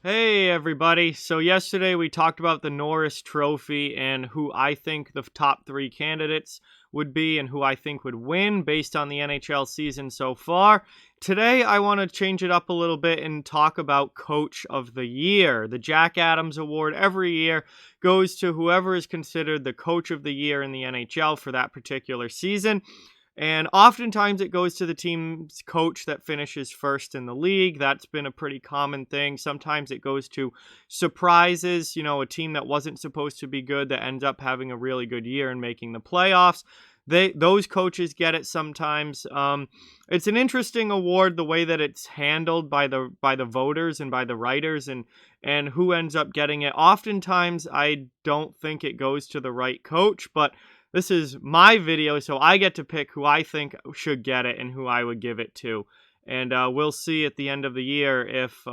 Hey everybody. So yesterday we talked about the Norris Trophy and who I think the top three candidates would be and who I think would win based on the NHL season so far. Today I want to change it up a little bit and talk about Coach of the Year. The Jack Adams Award every year goes to whoever is considered the Coach of the Year in the NHL for that particular season. And oftentimes it goes to the team's coach that finishes first in the league. That's been a pretty common thing. Sometimes it goes to surprises, a team that wasn't supposed to be good that ends up having a really good year and making the playoffs. Those coaches get it sometimes. It's an interesting award the way that it's handled by the voters and by the writers and who ends up getting it. Oftentimes I don't think it goes to the right coach, but this is my video, so I get to pick who I think should get it and who I would give it to. And we'll see at the end of the year if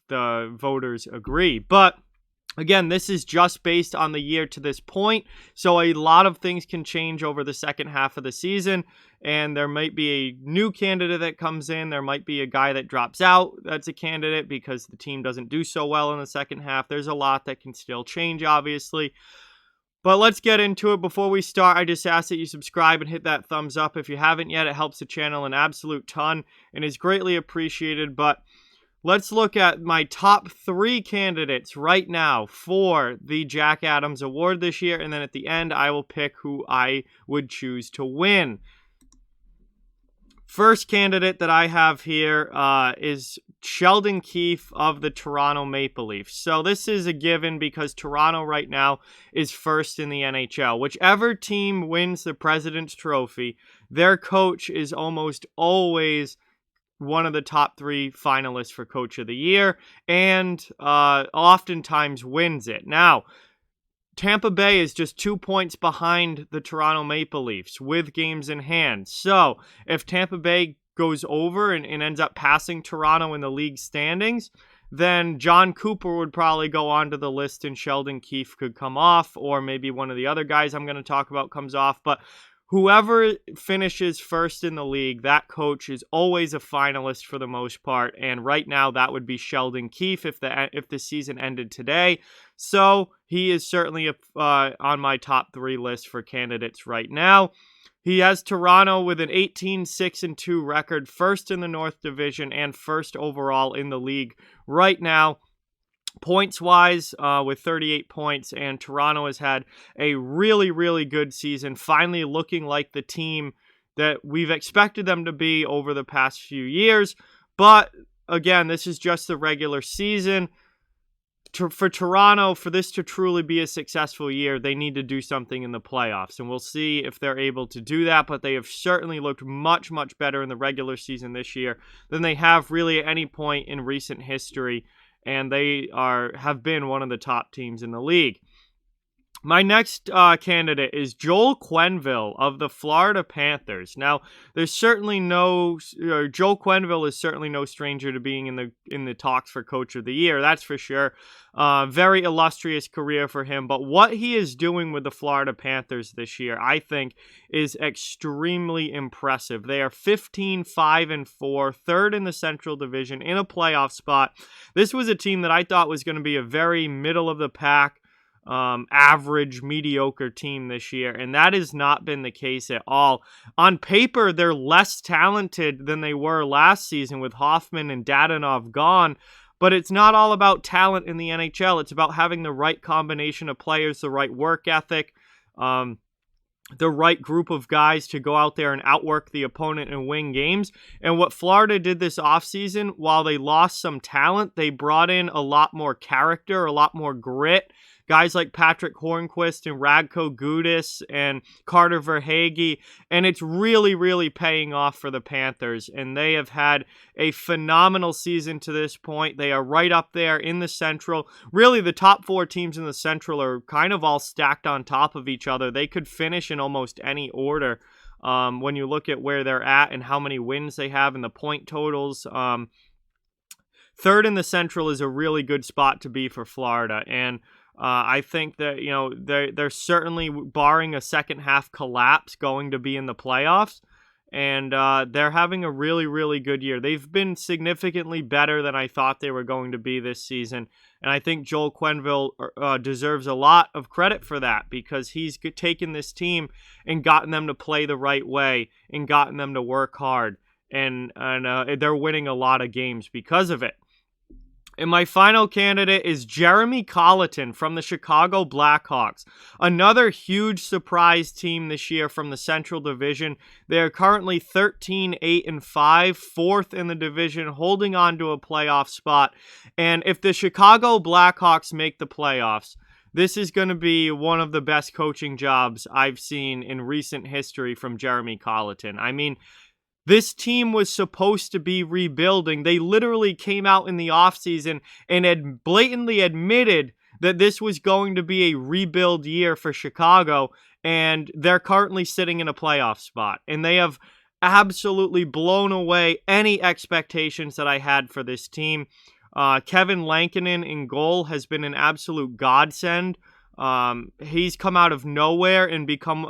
the voters agree. But again, this is just based on the year to this point, so a lot of things can change over the second half of the season, and there might be a new candidate that comes in. There might be a guy that drops out that's a candidate because the team doesn't do so well in the second half. There's a lot that can still change, obviously. But let's get into it. Before we start, I just ask that you subscribe and hit that thumbs up. If you haven't yet, it helps the channel an absolute ton and is greatly appreciated. But let's look at my top three candidates right now for the Jack Adams Award this year. And then at the end, I will pick who I would choose to win. First candidate that I have here is Sheldon Keefe of the Toronto Maple Leafs. So this is a given because Toronto right now is first in the NHL. Whichever team wins the President's Trophy, their coach is almost always one of the top three finalists for Coach of the Year and oftentimes wins it. Now, Tampa Bay is just 2 points behind the Toronto Maple Leafs with games in hand. So if Tampa Bay goes over and ends up passing Toronto in the league standings, then John Cooper would probably go onto the list and Sheldon Keefe could come off, or maybe one of the other guys I'm going to talk about comes off. But whoever finishes first in the league, that coach is always a finalist for the most part. And right now, that would be Sheldon Keefe if the season ended today. So he is certainly on my top three list for candidates right now. He has Toronto with an 18-6-2 record, first in the North Division and first overall in the league right now. Points-wise, with 38 points, and Toronto has had a really, really good season, finally looking like the team that we've expected them to be over the past few years. But, again, this is just the regular season. For Toronto, for this to truly be a successful year, they need to do something in the playoffs, and we'll see if they're able to do that, but they have certainly looked much, much better in the regular season this year than they have really at any point in recent history. And they have been one of the top teams in the league. My next candidate is Joel Quenneville of the Florida Panthers. Now, there's certainly Joel Quenneville is certainly no stranger to being in the talks for Coach of the Year. That's for sure. Very illustrious career for him. But what he is doing with the Florida Panthers this year, I think, is extremely impressive. They are 15-5-4, third in the Central Division, in a playoff spot. This was a team that I thought was going to be a very middle of the pack, average, mediocre team this year, and that has not been the case at all. On paper, they're less talented than they were last season with Hoffman and Dadonov gone, but it's not all about talent in the NHL. It's about having the right combination of players, the right work ethic, the right group of guys to go out there and outwork the opponent and win games. And what Florida did this offseason, while they lost some talent, they brought in a lot more character, a lot more grit. Guys like Patrick Hornquist and Radko Gudas and Carter Verhaeghe, and it's really, really paying off for the Panthers, and they have had a phenomenal season to this point. They are right up there in the Central. Really, the top four teams in the Central are kind of all stacked on top of each other. They could finish in almost any order when you look at where they're at and how many wins they have and the point totals. Third in the Central is a really good spot to be for Florida, and I think that, they're certainly, barring a second half collapse, going to be in the playoffs. and they're having a really, really good year. They've been significantly better than I thought they were going to be this season, and I think Joel Quenneville deserves a lot of credit for that, because he's taken this team and gotten them to play the right way and gotten them to work hard, and they're winning a lot of games because of it. And my final candidate is Jeremy Colliton from the Chicago Blackhawks. Another huge surprise team this year from the Central Division. They are currently 13-8-5, fourth in the division, holding on to a playoff spot. And if the Chicago Blackhawks make the playoffs, this is going to be one of the best coaching jobs I've seen in recent history from Jeremy Colliton. I mean, this team was supposed to be rebuilding. They literally came out in the offseason and had blatantly admitted that this was going to be a rebuild year for Chicago, and they're currently sitting in a playoff spot. And they have absolutely blown away any expectations that I had for this team. Kevin Lankinen in goal has been an absolute godsend. He's come out of nowhere and become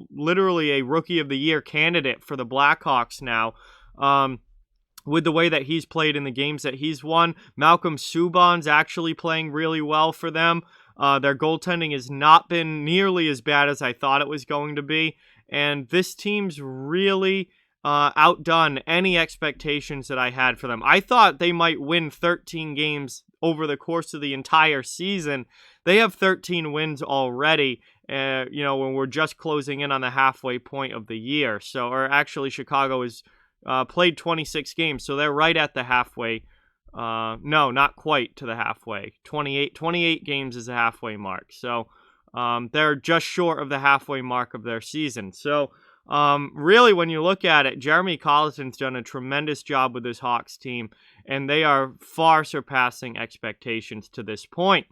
literally a Rookie of the Year candidate for the Blackhawks now, with the way that he's played in the games that he's won. Malcolm Subban's actually playing really well for them. Their goaltending has not been nearly as bad as I thought it was going to be, and this team's really outdone any expectations that I had for them. I thought they might win 13 games over the course of the entire season. They have 13 wins already, when we're just closing in on the halfway point of the year. So, or actually, Chicago has played 26 games, so they're right at the halfway. No, not quite to the halfway. 28 games is the halfway mark. So, they're just short of the halfway mark of their season. So, really, when you look at it, Jeremy Colliton's done a tremendous job with his Hawks team, and they are far surpassing expectations to this point.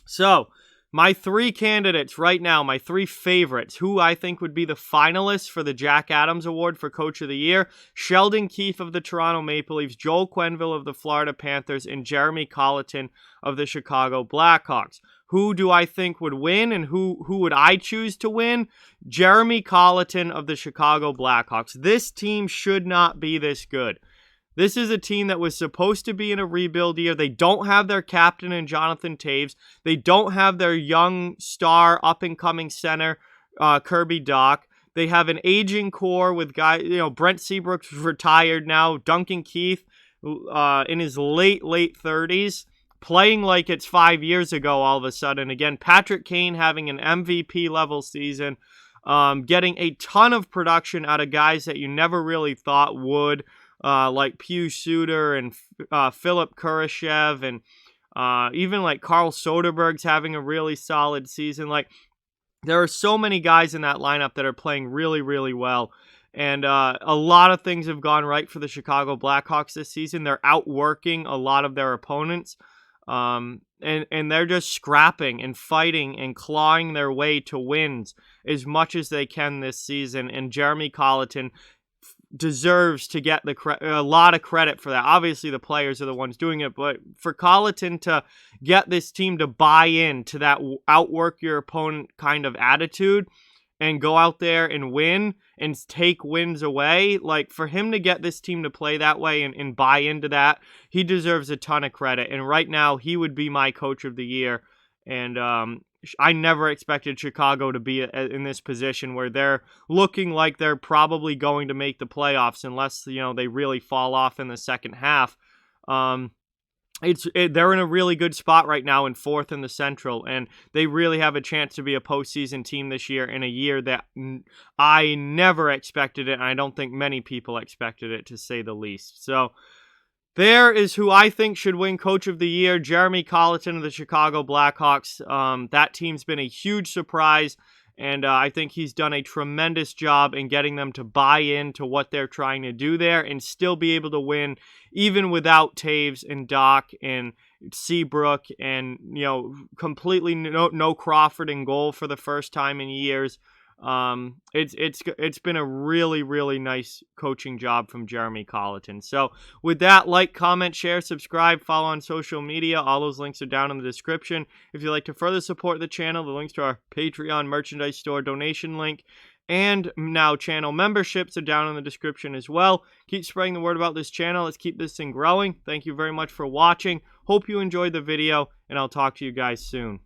So, my three candidates right now, my three favorites, who I think would be the finalists for the Jack Adams Award for Coach of the Year: Sheldon Keefe of the Toronto Maple Leafs, Joel Quenneville of the Florida Panthers, and Jeremy Colliton of the Chicago Blackhawks. Who do I think would win, and who would I choose to win? Jeremy Colliton of the Chicago Blackhawks. This team should not be this good. This is a team that was supposed to be in a rebuild year. They don't have their captain in Jonathan Toews. They don't have their young star up-and-coming center, Kirby Dach. They have an aging core with guys, Brent Seabrook's retired now. Duncan Keith in his late 30s, playing like it's 5 years ago all of a sudden. Again, Patrick Kane having an MVP-level season, getting a ton of production out of guys that you never really thought would, like Pius Suter and Philip Kurashev, and even like Carl Soderberg's having a really solid season. Like, there are so many guys in that lineup that are playing really, really well. And a lot of things have gone right for the Chicago Blackhawks this season. They're outworking a lot of their opponents. And they're just scrapping and fighting and clawing their way to wins as much as they can this season. And Jeremy Colliton deserves to get a lot of credit for that. Obviously, the players are the ones doing it, but for Colliton to get this team to buy into that outwork your opponent kind of attitude and go out there and win and take wins away, like, for him to get this team to play that way and buy into that, he deserves a ton of credit. And right now, he would be my Coach of the Year. And I never expected Chicago to be in this position where they're looking like they're probably going to make the playoffs unless, they really fall off in the second half. They're in a really good spot right now in fourth in the Central, and they really have a chance to be a postseason team this year, in a year that I never expected it, and I don't think many people expected it, to say the least. So there is who I think should win Coach of the Year: Jeremy Colliton of the Chicago Blackhawks. That team's been a huge surprise, and I think he's done a tremendous job in getting them to buy into what they're trying to do there and still be able to win, even without Toews and Dach and Seabrook and, completely no Crawford in goal for the first time in years. It's been a really, really nice coaching job from Jeremy Colliton. So with that, like, comment, share, subscribe, follow on social media. All those links are down in the description. If you'd like to further support the channel, the links to our Patreon merchandise store donation link and now channel memberships are down in the description as well. Keep spreading the word about this channel. Let's keep this thing growing. Thank you very much for watching. Hope you enjoyed the video, and I'll talk to you guys soon.